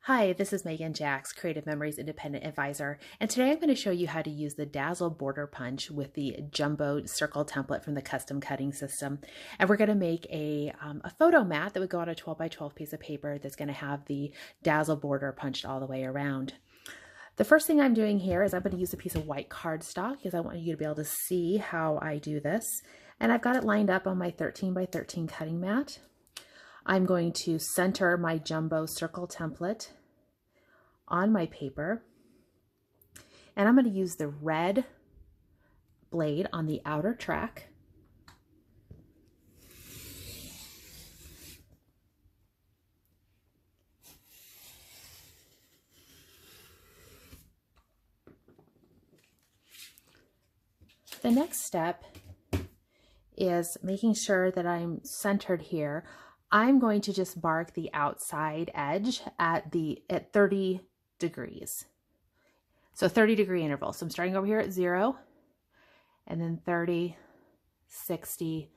Hi, this is Megan Jacks, Creative Memories Independent Advisor, and today I'm going to show you how to use the Dazzle border punch with the jumbo circle template from the custom cutting system. And we're going to make a photo mat that would go on a 12 by 12 piece of paper that's going to have the Dazzle border punched all the way around. The first thing I'm doing here is I'm going to use a piece of white cardstock because I want you to be able to see how I do this. And I've got it lined up on my 13 by 13 cutting mat. I'm going to center my jumbo circle template on my paper, and I'm going to use the red blade on the outer track. The next step is making sure that I'm centered here. I'm going to just mark the outside edge at 30 degrees. So 30-degree interval. So I'm starting over here at 0, and then 30, 60,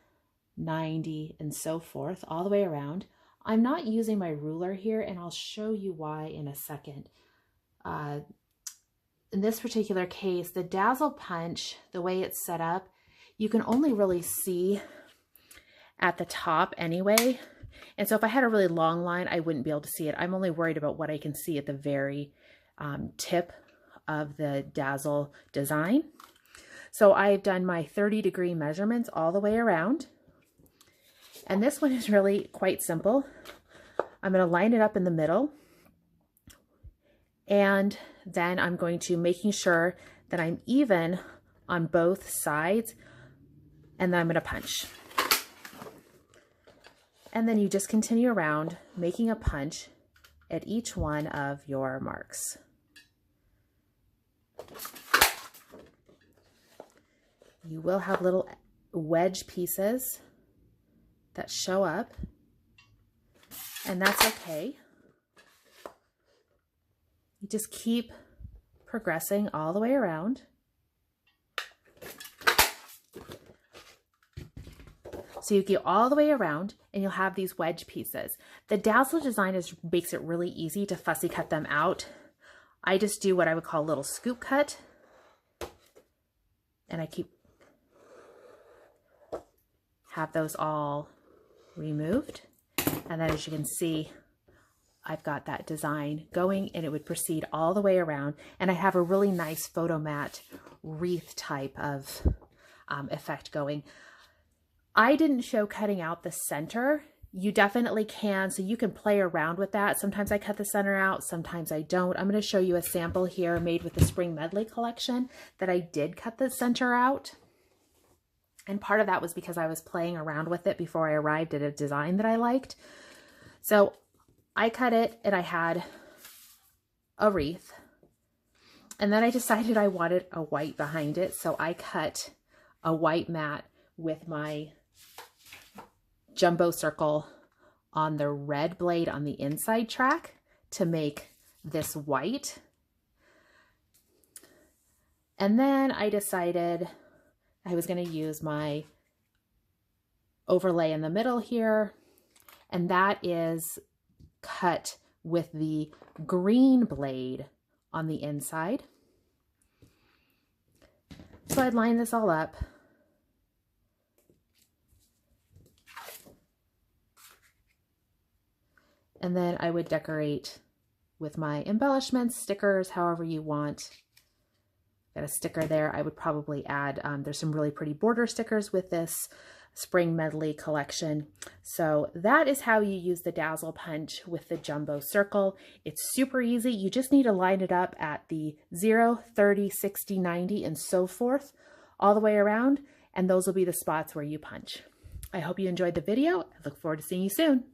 90, and so forth, all the way around. I'm not using my ruler here, and I'll show you why in a second. In this particular case, the Dazzle punch, the way it's set up, you can only really see at the top anyway. And so if I had a really long line, I wouldn't be able to see it. I'm only worried about what I can see at the very tip of the Dazzle design. So I've done my 30-degree measurements all the way around. And this one is really quite simple. I'm going to line it up in the middle. And then I'm going to making sure that I'm even on both sides. And then I'm going to punch. And then you just continue around making a punch at each one of your marks. You will have little wedge pieces that show up, and that's okay. You just keep progressing all the way around. So you go all the way around and you'll have these wedge pieces. The Dazzle design makes it really easy to fussy cut them out. I just do what I would call a little scoop cut. And I have those all removed. And then as you can see, I've got that design going, and it would proceed all the way around. And I have a really nice photo mat wreath type of effect going. I didn't show cutting out the center. You definitely can, so you can play around with that. Sometimes I cut the center out, sometimes I don't. I'm going to show you a sample here made with the Spring Medley collection that I did cut the center out. And part of that was because I was playing around with it before I arrived at a design that I liked. So I cut it and I had a wreath. And then I decided I wanted a white behind it, so I cut a white mat with my jumbo circle on the red blade on the inside track to make this white. And then I decided I was going to use my overlay in the middle here, and that is cut with the green blade on the inside. So I'd line this all up. And then I would decorate with my embellishments, stickers, however you want. Got a sticker there. I would probably add, there's some really pretty border stickers with this Spring Medley collection. So that is how you use the Dazzle punch with the jumbo circle. It's super easy. You just need to line it up at the 0, 30, 60, 90, and so forth, all the way around. And those will be the spots where you punch. I hope you enjoyed the video. I look forward to seeing you soon.